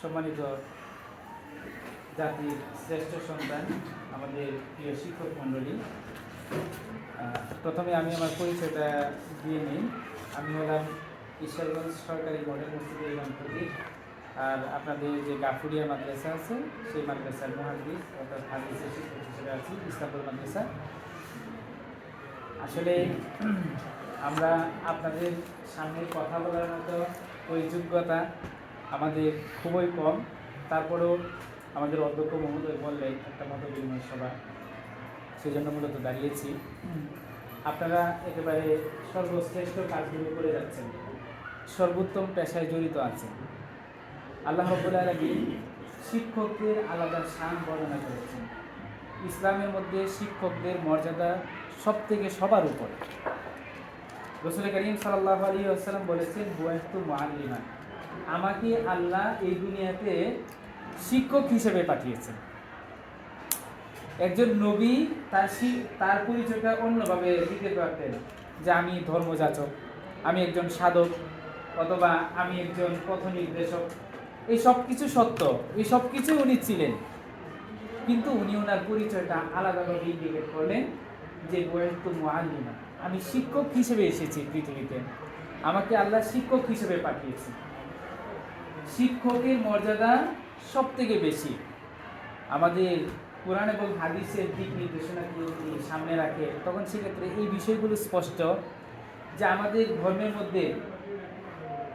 সম্মানিত জাতির শ্রেষ্ঠ সন্তান আমাদের প্রিয় শিক্ষক মণ্ডলী, প্রথমে আমি আমার পরিচয়টা দিয়ে নিই। আমি হলাম ঈশ্বরগঞ্জ সরকারি মডেল মসজিদের ইমাম খতিব, আর আপনাদের যে গাফুরিয়া মাদ্রাসা আছে সেই মাদ্রাসার মুহাদ্দিস অর্থাৎ হাদিসের শিক্ষক হিসেবে আছি ইসলামপুর মাদ্রাসা। আসলে আমরা আপনাদের সামনে কথা বলার মতো ওই যোগ্যতা আমাদের খুবই কম, তারপরেও আমাদের অধ্যক্ষ মহোদয় বললেন একটা মত বিনিময় সভা, সেই জন্য মূলত দাঁড়িয়েছি। আপনারা একেবারে সর্বশ্রেষ্ঠ কাজগুলো করে যাচ্ছেন, সর্বোত্তম পেশায় জড়িত আছেন। আল্লাহ রাব্বুল আলামিন শিক্ষকদের আলাদা শান বর্ণনা করেছেন। ইসলামের মধ্যে শিক্ষকদের মর্যাদা সবথেকে সবার উপরে। রাসূল করিম সাল্লাল্লাহু আলাইহি ওয়াসাল্লাম বলেছেন, বুয়াইতু মুআল্লিমান, আমাকে আল্লাহ এই দুনিয়াতে শিক্ষক হিসেবে পাঠিয়েছেন। একজন নবী তার পরিচয়টা অন্যভাবে দিতে পারতেন, যে আমি ধর্মযাচক, আমি একজন সাধক, অথবা আমি একজন পথ নির্দেশক। এই সব কিছু সত্য, এই সব কিছু উনি ছিলেন, কিন্তু উনি ওনার পরিচয়টা আলাদাভাবে ইন্ডিকেট করলেন যে বুয়াইতু মুআল্লিমান, আমি শিক্ষক হিসেবে এসেছি পৃথিবীতে, আমাকে আল্লাহ শিক্ষক হিসেবে পাঠিয়েছেন। শিক্ষকের মর্যাদা সব থেকে বেশি। আমাদের কোরআন এবং হাদিসের দিক নির্দেশনাকে সামনে রাখে, তখন সেক্ষেত্রে এই বিষয়গুলো স্পষ্ট যে আমাদের ধর্মের মধ্যে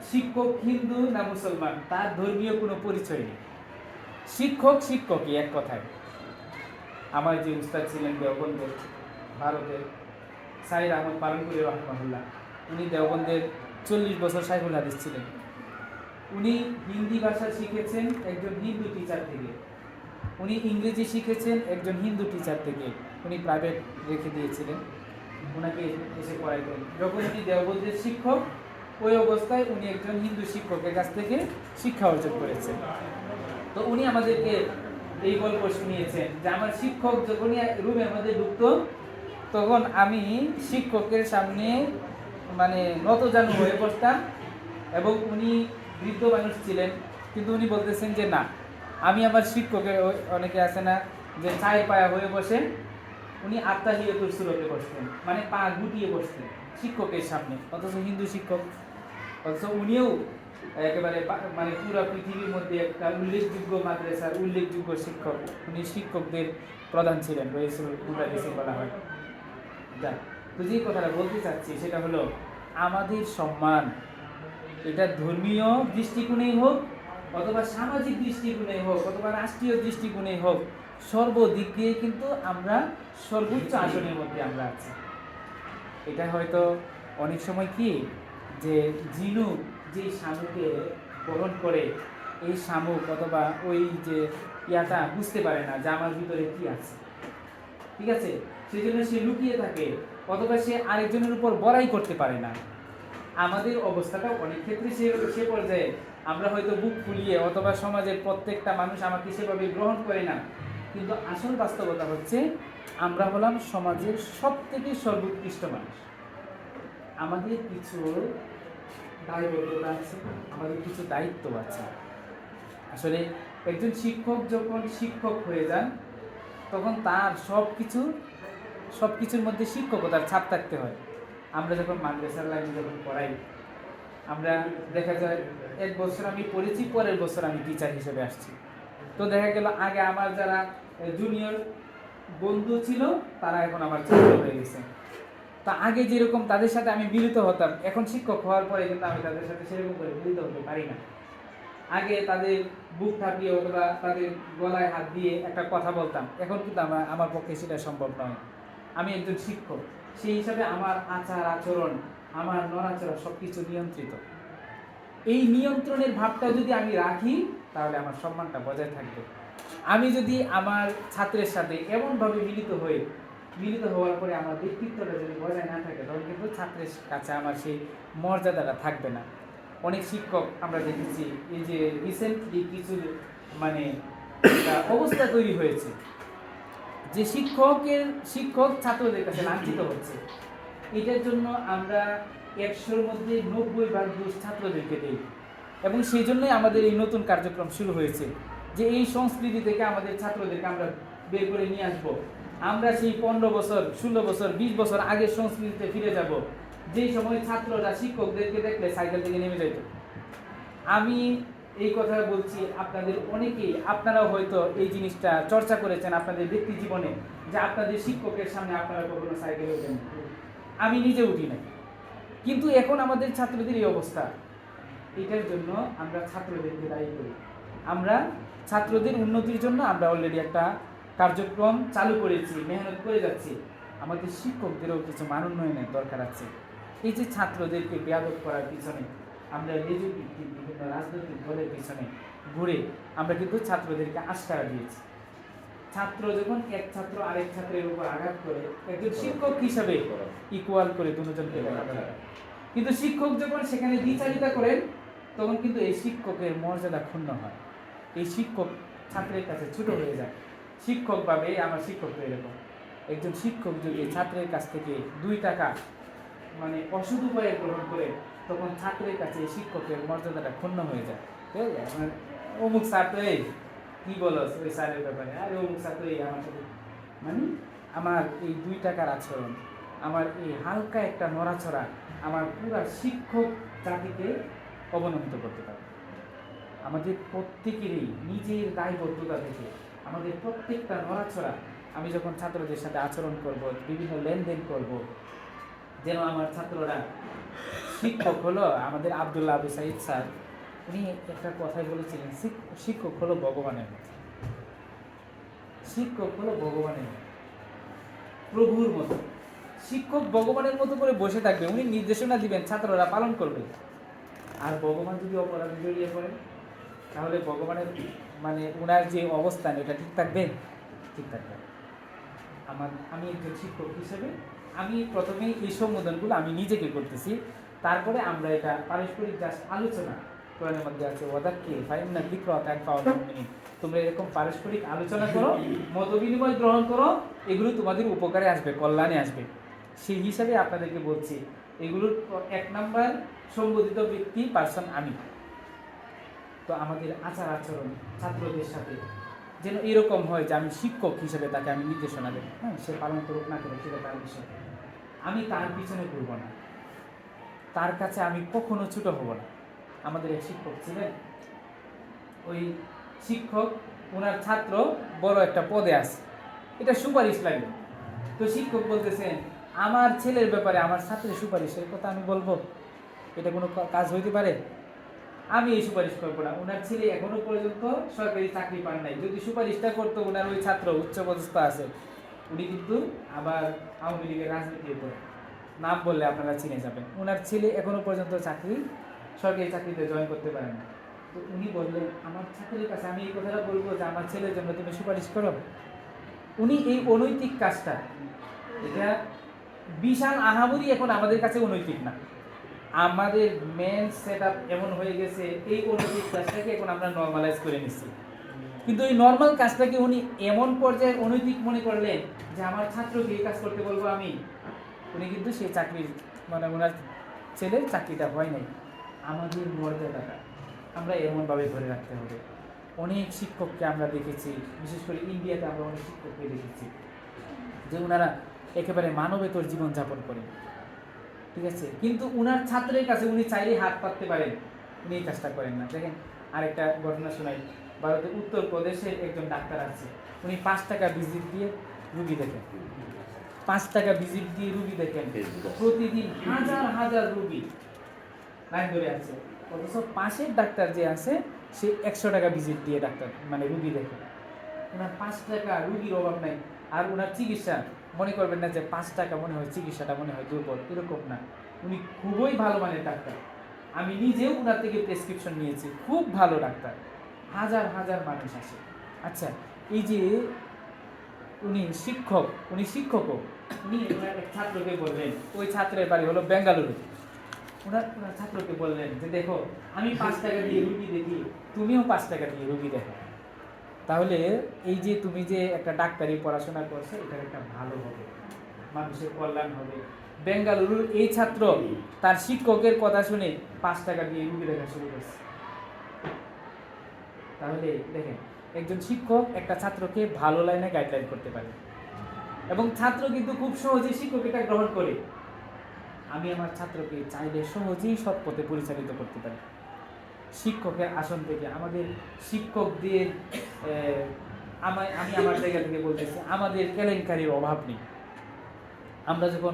শিক্ষক হিন্দু না মুসলমান তার ধর্মীয় কোনো পরিচয় নেই। শিক্ষক শিক্ষকই, এক কথায়। আমার যে উস্তাদ ছিলেন দেওবন্দের, ভারতের সাইর আহমদ পালনপুরি রহমাহুল্লাহ, উনি দেওবন্দের 40 বছর শাইখুল হাদিস ছিলেন। উনি হিন্দি ভাষা শিখেছেন একজন হিন্দু টিচার থেকে, উনি ইংরেজি শিখেছেন একজন হিন্দু টিচার থেকে। উনি প্রাইভেট রেখে দিয়েছিলেন, ওনাকে এসে পড়াইতেন। যখন উনি দেওবন্দের শিক্ষক, ওই অবস্থায় উনি একজন হিন্দু শিক্ষকের কাছ থেকে শিক্ষা অর্জন করেছেন। তো উনি আমাদেরকে এই গল্প শুনিয়েছেন যে আমার শিক্ষক যখনই রুমের মধ্যে ঢুকতো, তখন আমি শিক্ষকের সামনে নতজানু হয়ে বসতাম। এবং উনি বৃদ্ধ মানুষ ছিলেন, কিন্তু উনি বলতেছেন যে না, আমি আমার শিক্ষকের, অনেকে আছে না যে চায় পায়া হয়ে বসেন, উনি আত্মাহিয়াতুর সুরতে বসতেন, পা গুটিয়ে বসতেন শিক্ষকের সামনে, অথচ হিন্দু শিক্ষক। অথচ উনিও একেবারে পুরো পৃথিবীর মধ্যে একটা উল্লেখযোগ্য মাদ্রাসার উল্লেখযোগ্য শিক্ষক। উনি শিক্ষকদের প্রধান ছিলেন, রইসুল মুদারিসিন বলা হয়। তো যে কথাটা বলতে চাচ্ছি সেটা হলো, আমাদের সম্মান, এটা ধর্মীয় দৃষ্টিকোণেই হোক, অথবা সামাজিক দৃষ্টিকোণেই হোক, অথবা রাষ্ট্রীয় দৃষ্টিকোণেই হোক, সর্বদিক দিয়ে কিন্তু আমরা সর্বোচ্চ আসনের মধ্যে আমরা আছি। এটা হয়তো অনেক সময় কি যে ঝিনুক যেই শামুকে বহন করে, এই শামুক অথবা ওই যে ইয়াটা বুঝতে পারে না যে আমার ভিতরে কি আছে, ঠিক আছে, সেই জন্য সে লুকিয়ে থাকে, অথবা সে আরেকজনের উপর বড়াই করতে পারে না। আমাদের অবস্থাটা অনেক ক্ষেত্রে সে পর্যায়ে আমরা হয়তো বুক ফুলিয়ে, অথবা সমাজের প্রত্যেকটা মানুষ আমাকে সেভাবে গ্রহণ করে না, কিন্তু আসল বাস্তবতা হচ্ছে আমরা হলাম সমাজের সব থেকে সর্বোৎকৃষ্ট মানুষ। আমাদের কিছু দায়বদ্ধতা আছে, আমাদের কিছু দায়িত্ব আছে। আসলে একজন শিক্ষক যখন শিক্ষক হয়ে যান, তখন তার সব কিছুর মধ্যে শিক্ষকতার ছাপ থাকতে হয়। আমরা যখন মাদ্রাসার লাইনে যখন পড়াই, আমরা দেখা যায় 1 বছর আমি পড়েছি, পরের বছর আমি টিচার হিসেবে আসছি। তো দেখা গেল আগে আমার যারা জুনিয়র বন্ধু ছিল, তারা এখন আমার ছাত্র হয়ে গেছে। তা আগে যেরকম তাদের সাথে আমি মিলিত হতাম, এখন শিক্ষক হওয়ার পরে কিন্তু আমি তাদের সাথে সেরকম করে মিলিত হতে পারি না। আগে তাদের বুক থাপিয়ে অথবা তাদের গলায় হাত দিয়ে একটা কথা বলতাম, এখন কিন্তু আমার পক্ষে সেটা সম্ভব নয়। আমি একজন শিক্ষক, সেই হিসাবে আমার আচার আচরণ, আমার নড়াচড়া সব কিছু নিয়ন্ত্রিত। এই নিয়ন্ত্রণের ভাবটা যদি আমি রাখি, তাহলে আমার সম্মানটা বজায় থাকবে। আমি যদি আমার ছাত্রের সাথে এমনভাবে মিলিত হওয়ার পরে আমার ব্যক্তিত্বটা যদি বজায় না থাকে, তখন কিন্তু ছাত্রের কাছে আমার সেই মর্যাদাটা থাকবে না। অনেক শিক্ষক আমরা দেখেছি, এই যে রিসেন্টলি কিছু অবস্থা তৈরি হয়েছে যে শিক্ষক ছাত্রদের কাছে লাঞ্ছিত হচ্ছে। এটার জন্য আমরা 100-র মধ্যে 90 ভাগ দোষ ছাত্রদেরকে দিই। এবং সেই জন্যই আমাদের এই নতুন কার্যক্রম শুরু হয়েছে, যে এই সংস্কৃতি থেকে আমাদের ছাত্রদেরকে আমরা বের করে নিয়ে আসবো। আমরা সেই 15 বছর, 16 বছর, 20 বছর আগের সংস্কৃতিতে ফিরে যাব, যেই সময় ছাত্ররা শিক্ষকদেরকে দেখলে সাইকেল থেকে নেমে যেত। আমি এই কথা বলছি, আপনাদের অনেকেই, আপনারাও হয়তো এই জিনিসটা চর্চা করেছেন আপনাদের ব্যক্তি জীবনে, যে আপনাদের শিক্ষকের সামনে আপনারা কখনো সাইকেলে ওঠেন। আমি নিজে উঠি নাই, কিন্তু এখন আমাদের ছাত্রদের এই অবস্থা। এটার জন্য আমরা ছাত্রদেরকে দায়ী করি। আমরা ছাত্রদের উন্নতির জন্য আমরা অলরেডি একটা কার্যক্রম চালু করেছি, মেহনত করে যাচ্ছি। আমাদের শিক্ষকদেরও কিছু মান উন্নয়নের দরকার আছে। এই যে ছাত্রদেরকে বেয়াদব করার পিছনে, আমরা লেজু ভিত্তিক বিভিন্ন রাজনৈতিক দলের পিছনে ঘুরে আমরা কিন্তু ছাত্রদেরকে আশকারা দিয়েছি। ছাত্র যখন এক ছাত্র আরেক ছাত্রের উপর আঘাত করে, একজন শিক্ষক হিসাবে ইকুয়াল করে দুজনকে দেখা যায়। কিন্তু শিক্ষক যখন সেখানে দ্বিচারিতা করেন, তখন কিন্তু এই শিক্ষকের মর্যাদা ক্ষুণ্ণ হয়। এই শিক্ষক ছাত্রের কাছে ছোট হয়ে যায়। শিক্ষক ভাবে আমার শিক্ষক হয়ে এরকম। একজন শিক্ষক যদি ছাত্রের কাছ থেকে 2 টাকা মানে অসৎ উপায়ে গ্রহণ করে, তখন ছাত্রের কাছে এই শিক্ষকের মর্যাদাটা ক্ষুণ্ণ হয়ে যায়। ঠিক আছে, মানে অমুক স্যার তো এই কি বলস ওই স্যারের ব্যাপারে, আরে অমুক স্যার তো এই আমার সাথে, মানে আমার এই 2 টাকার আচরণ, আমার এই হালকা একটা নড়াচড়া আমার পুরা শিক্ষক জাতিকে অবনমিত করতে পারে। আমাদের প্রত্যেকেরই নিজের দায়বদ্ধতা থেকে আমাদের প্রত্যেকটা নড়াচড়া, আমি যখন ছাত্রদের সাথে আচরণ করব, বিভিন্ন লেনদেন করব, যেন আমার ছাত্ররা, শিক্ষক হলো আমাদের আব্দুল্লাহ আবু সাইদ স্যার, উনি একটা কথাই বলেছিলেন, শিক্ষক হলো ভগবানের মতো। শিক্ষক হলো ভগবানের মতো, প্রভুর মতো। শিক্ষক ভগবানের মতো করে বসে থাকবে, উনি নির্দেশনা দিবেন, ছাত্ররা পালন করবে। আর ভগবান যদি অপরাধে জড়িয়ে পড়ে, তাহলে ভগবানের মানে ওনার যে অবস্থান, এটা ঠিক থাকবে? ঠিক থাকবে। আমি একজন শিক্ষক হিসেবে আমি প্রথমেই এই সম্বোধনগুলো আমি নিজেকে করতেছি, তারপরে আমরা এটা পারস্পরিক জাস্ট আলোচনা। কোরআনের মধ্যে আছে ওয়াদাক্কির ফাইন্না যিকরা তানফাউল মুমিনিন, তোমরা এরকম পারস্পরিক আলোচনা করো, মত বিনিময় গ্রহণ করো, এগুলো তোমাদের উপকারে আসবে, কল্যাণে আসবে। সেই হিসাবে আপনাদেরকে বলছি, এগুলোর 1 নাম্বার সম্বোধিত ব্যক্তি পার্সন আমি। তো আমাদের আচার আচরণ ছাত্রদের সাথে যেন এরকম হয় যে আমি শিক্ষক হিসেবে তাকে আমি নির্দেশনা দেব, হ্যাঁ, সে পালন করুক না করে সেটা তার বিষয়। আমি তার পিছনে ঘুরব না, তার কাছে আমি কখনো ছোট হব না। আমাদের এক শিক্ষক ছিলেন, ওই শিক্ষক ওনার ছাত্র বড় একটা পদে আছে, এটা সুপারিশ লাগবে। তো শিক্ষক বলতেছেন, আমার ছেলের ব্যাপারে আমার ছাত্রের সুপারিশের কথা আমি বলবো, এটা কোনো কাজ হইতে পারে? আমি এই সুপারিশ করবো না। ওনার ছেলে এখনো পর্যন্ত সরকারি চাকরি পান নাই। যদি সুপারিশটা করতো, ওনার ওই ছাত্র উচ্চপদস্থ আছে, উনি কিন্তু আবার আওয়ামী লীগের রাজনীতির উপরে, নাম বললে আপনারা চিনে যাবেন। ওনার ছেলে এখনো পর্যন্ত সরকারি চাকরিতে জয়েন করতে পারেন না। তো উনি বললেন, আমার ছাত্রের কাছে আমি এই কথাটা বলবো যে আমার ছেলের জন্য তুমি সুপারিশ করো? উনি এই অনৈতিক কাজটা, এটা বিশাল আহামরি এখন আমাদের কাছে অনৈতিক না। আমাদের মেন সেট আপ এমন হয়ে গেছে, এই অনৈতিক কাজটাকে এখন আমরা নর্মালাইজ করে নিচ্ছি। কিন্তু এই নর্মাল কাজটাকে উনি এমন পর্যায়ে অনৈতিক মনে করলেন যে আমার ছাত্রকে এই কাজ করতে বলবো আমি। উনি কিন্তু সেই চাকরির মানে ওনার ছেলের চাকরিটা হয় নাই। আমাদের মর্যাদাটা আমরা এমনভাবে ধরে রাখতে হবে। অনেক শিক্ষককে আমরা দেখেছি, বিশেষ করে ইন্ডিয়াতে আমরা অনেক শিক্ষককে দেখেছি যে ওনারা একেবারে মানবেতর জীবনযাপন করেন, ঠিক আছে, কিন্তু উনার ছাত্রের কাছে উনি চাইলেই হাত পাততে পারেন, উনি এই কাজটা করেন না। দেখেন, আরেকটা ঘটনা শোনাই। ভারতের উত্তরপ্রদেশে একজন ডাক্তার আছে, উনি 5 টাকা ভিজিট দিয়ে রুগী দেখেন। 5 টাকা ভিজিট দিয়ে রুগী দেখেন, প্রতিদিন হাজার হাজার রুগী লাইন ধরে আছে। অথচ পাশের ডাক্তার যে আছে, সে 100 টাকা ভিজিট দিয়ে ডাক্তার মানে রুগী দেখে। ওনার 5 টাকা, রুগীর অভাব নাই। আর ওনার চিকিৎসা, মনে করবেন না যে 5 টাকা মনে হয় চিকিৎসাটা মনে হয় দুর্বল, এরকম না। উনি খুবই ভালো মানের ডাক্তার। আমি নিজেও ওনার থেকে প্রেসক্রিপশন নিয়েছি, খুব ভালো ডাক্তার, হাজার হাজার মানুষ আসে। আচ্ছা, এই যে উনি শিক্ষকও, উনি ওনার এক ছাত্রকে বললেন, ওই ছাত্রের বাড়ি হলো বেঙ্গালুরু। ওনার ছাত্রকে বললেন যে দেখো, আমি 5 টাকা দিয়ে রুগী দেখি, তুমিও 5 টাকা দিয়ে রুগী দেখো, তাহলে এই যে তুমি যে একটা ডাক্তারি পড়াশোনা করছো, এটা একটা ভালো হবে, মানুষের কল্যাণ হবে। বেঙ্গালুরুর এই ছাত্র তার শিক্ষকের কথা শুনে 5 টাকা দিয়ে রুগী দেখা শুরু করছে। তাহলে দেখেন, একজন শিক্ষক একটা ছাত্রকে ভালো লাইনে গাইডলাইন করতে পারে, এবং ছাত্র কিন্তু খুব সহজেই শিক্ষক এটা গ্রহণ করে। আমি আমার ছাত্রকে চাইলে সহজেই সৎ পথে পরিচালিত করতে পারি। শিক্ষকের আসন থেকে আমাদের শিক্ষকদের আমি আমার জায়গা থেকে বলতেছি, আমাদের কেলেঙ্কারির অভাব নেই। আমরা যখন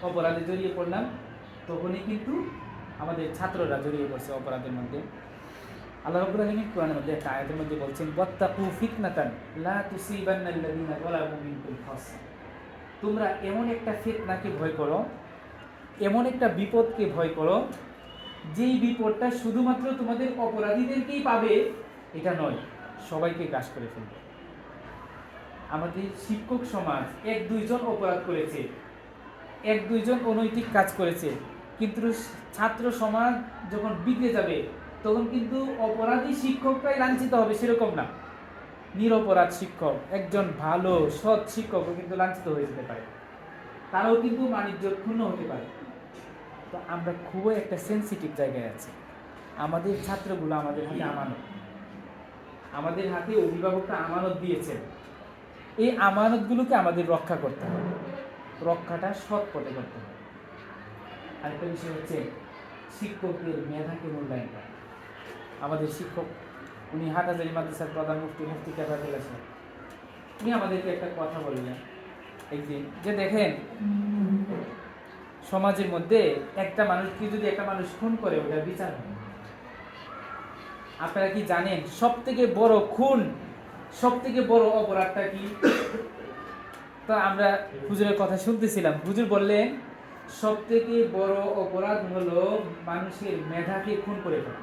অপরাধে জড়িয়ে পড়লাম, তখনই কিন্তু আমাদের ছাত্ররা জড়িয়ে পড়ছে অপরাধের মধ্যে। আল্লাহ রাব্বুল আলামিন কোরআনের মধ্যে একটা আয়াতের মধ্যে বলছেন, ওয়াত্তাকু ফিতনাতান লা তুসিবান্নাল্লাযীনা যালামু মিনকুম খাসসা। তোমরা এমন একটা ফিতনাকে ভয় করো, এমন একটা বিপদকে ভয় করো, যেই বিপদটা শুধুমাত্র তোমাদের অপরাধীদেরকেই পাবে এটা নয়, সবাইকে গ্রাস করে ফেলবে। আমাদের শিক্ষক সমাজ এক দুইজন অপরাধ করেছে, এক দুইজন অনৈতিক কাজ করেছে, কিন্তু ছাত্র সমাজ যখন বিগড়ে যাবে তখন কিন্তু অপরাধী শিক্ষকরাই লাঞ্ছিত হবে সেরকম না। নিরপরাধ শিক্ষক, একজন ভালো সৎ শিক্ষকও কিন্তু লাঞ্ছিত হয়ে যেতে পারে, তারাও কিন্তু বাণিজ্য ক্ষুণ্ণ হতে পারে। তো আমরা খুবই একটা সেন্সিটিভ জায়গায় আছি। আমাদের ছাত্রগুলো আমাদের হাতে আমানত, আমাদের হাতে অভিভাবকরা আমানত দিয়েছেন। এই আমানতগুলোকে আমাদের রক্ষা করতে হবে, রক্ষাটা সৎ পথে করতে হবে। আরেকটা বিষয় হচ্ছে শিক্ষকদের মেধাকে মূল্যায়ন করা। আমাদের শিক্ষক, উনি হাটহাজারী মাদ্রাসার প্রধান মুফতি কেফায়েতুল্লাহ সাহেব, উনি আমাদেরকে একটা কথা বললেন একদিন, যে দেখেন, সমাজের মধ্যে একটা মানুষকে যদি একটা মানুষ খুন করে ওটার বিচার হয়। আপনারা কি জানেন সব থেকে বড় খুন, সব থেকে বড় অপরাধটা কি? তো আমরা হুজুরের কথা শুনতেছিলাম, হুজুর বললেন সব থেকে বড় অপরাধ হলো মানুষের মেধাকে খুন করে ফেলা।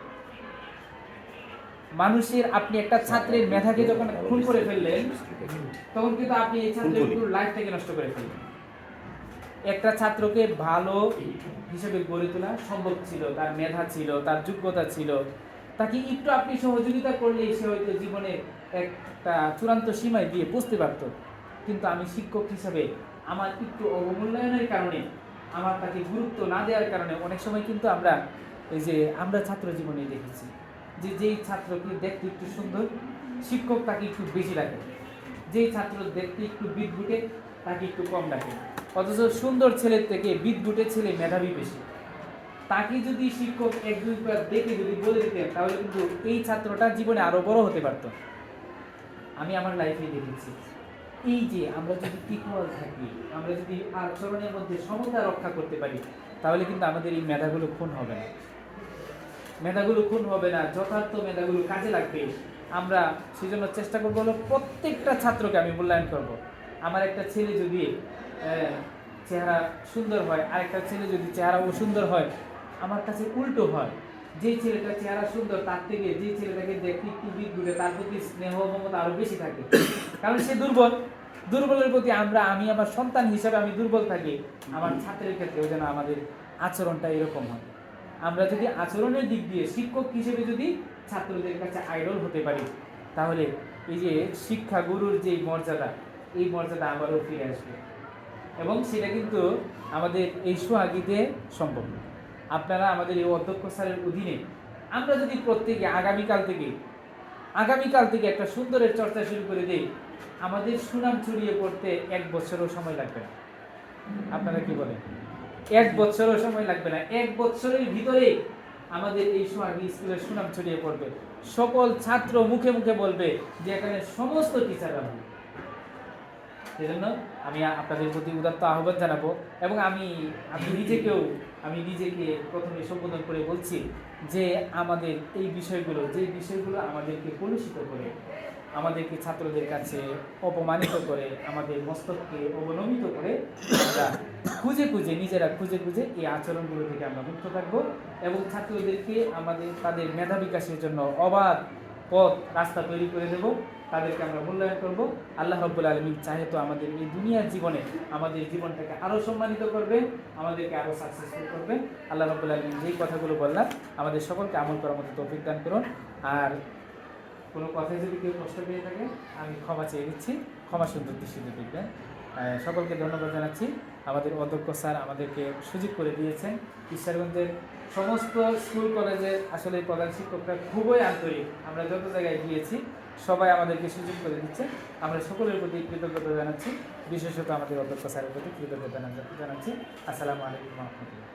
মানুষের, আপনি একটা ছাত্রের মেধাকে যখন খুন করে ফেললেন, তখন কিন্তু আপনি এই ছাত্রের পুরো লাইফটাকে নষ্ট করে ফেললেন। একটা ছাত্রকে ভালো হিসেবে গড়ে তোলা সম্ভব ছিল, তার মেধা ছিল, তার যোগ্যতা ছিল, তাকে একটু আপনি সহযোগিতা করলেই সে হয়তো জীবনে একটা চূড়ান্ত সীমায় দিয়ে বুঝতে পারত। কিন্তু আমি শিক্ষক হিসাবে আমার একটু অবমূল্যায়নের কারণে, আমার তাকে গুরুত্ব না দেওয়ার কারণে অনেক সময় কিন্তু আমরা ছাত্র জীবনে দেখেছি যে যেই ছাত্রকে দেখতে একটু সুন্দর, শিক্ষক তাকে একটু বেশি রাখে, যেই ছাত্র দেখতে একটু বিদঘুটে তাকে একটু কম রাখে। অথচ সুন্দর ছেলের থেকে বিদঘুটে ছেলে মেধাবী বেশি। তাকে যদি শিক্ষক এক দুইবার দেখে যদি বলে দিতেন, তাহলে কিন্তু এই ছাত্রটা জীবনে আরো বড় হতে পারত। আমি আমার লাইফে দেখেছি, এই যে আমরা যদি ইকুয়াল থাকি, আমরা যদি আচরণের মধ্যে সমতা রক্ষা করতে পারি, তাহলে কিন্তু আমাদের এই মেধাগুলো খুন হবে না, মেধাগুলো খুন হবে না, যথার্থ মেধাগুলো কাজে লাগবে। আমরা সেজন্য চেষ্টা করবো হলো প্রত্যেকটা ছাত্রকে আমি মূল্যায়ন করব। আমার একটা ছেলে যদি চেহারা সুন্দর হয়, আরেকটা ছেলে যদি চেহারা অসুন্দর হয়, আমার কাছে উল্টো হয়। যেই ছেলেটা চেহারা সুন্দর তার থেকে যে ছেলেটাকে দেখতে একটু বিদঘুটে, তার প্রতি স্নেহ মমতা আরো বেশি থাকে, কারণ সে দুর্বল। দুর্বলের প্রতি আমি আমার সন্তান হিসাবে আমি দুর্বল থাকি, আমার ছাত্রের ক্ষেত্রেও যেন আমাদের আচরণটা এরকম হয়। আমরা যদি আচরণের দিক দিয়ে শিক্ষক হিসেবে যদি ছাত্রদের কাছে আইডল হতে পারি, তাহলে এই যে শিক্ষা গুরুর যে মর্যাদা, এই মর্যাদা আবারও ফিরে আসবে। এবং সেটা কিন্তু আমাদের এই সোহাগীতে সম্ভব। আপনারা আমাদের এই অধ্যক্ষ স্যারের অধীনে আমরা যদি প্রত্যেকে আগামীকাল থেকে একটা সুন্দরের চর্চা শুরু করে দিই, আমাদের সুনাম ছড়িয়ে পড়তে 1 বছরও সময় লাগবে না। আপনারা কি বলেন? 1 বছরও সময় লাগবে না। 1 বছরের ভিতরে আমাদের এই সোহাগী স্কুলের সুনাম ছড়িয়ে পড়বে। সকল ছাত্র মুখে মুখে বলবে যে এখানে সমস্ত টিচাররা ভালো। সেজন্য আমি আপনাদের প্রতি উদাত্ত আহ্বান জানাবো, এবং আমি নিজেকে প্রথমে সম্বোধন করে বলছি যে আমাদের এই বিষয়গুলো, যে বিষয়গুলো আমাদেরকে কলুষিত করে, আমাদেরকে ছাত্রদের কাছে অপমানিত করে, আমাদের মস্তককে অবনমিত করে, আমরা নিজেরা খুঁজে খুঁজে এই আচরণগুলো থেকে আমরা মুক্ত থাকবো, এবং ছাত্রদেরকে তাদের মেধা বিকাশের জন্য অবাধ পথ রাস্তা তৈরি করে দেব, তাদেরকে আমরা মূল্যায়ন করব। আল্লাহ রাব্বুল আলামিন চাহে তো আমাদের এই দুনিয়ার জীবনে আমাদের জীবনটাকে আরও সম্মানিত করবে, আমাদেরকে আরও সাকসেসফুল করবে। আল্লাহ রাব্বুল আলামিন যেই কথাগুলো বললাম আমাদের সকলকে আমল করার মতো তৌফিক দান করুন। আর কোনো কথায় যদি কেউ কষ্ট পেয়ে থাকে আমি ক্ষমা চেয়ে দিচ্ছি, ক্ষমা সুন্দর দৃষ্টিতে দেখবেন। সকলকে ধন্যবাদ জানাচ্ছি। আমাদের অধ্যক্ষ স্যার আমাদেরকে সুযোগ করে দিয়েছেন। ঈশ্বরগঞ্জের সমস্ত স্কুল কলেজে আসলে প্রধান শিক্ষকরা খুবই আন্তরিক। আমরা যত জায়গায় গিয়েছি সবাই আমাদেরকে সুযোগ করে দিচ্ছে। আমরা সকলের প্রতি কৃতজ্ঞতা জানাচ্ছি, বিশেষত আমাদের অধ্যক্ষ স্যারের প্রতি কৃতজ্ঞতা জানাচ্ছি। আসসালামু আলাইকুম ওয়া রাহমাতুল্লাহ।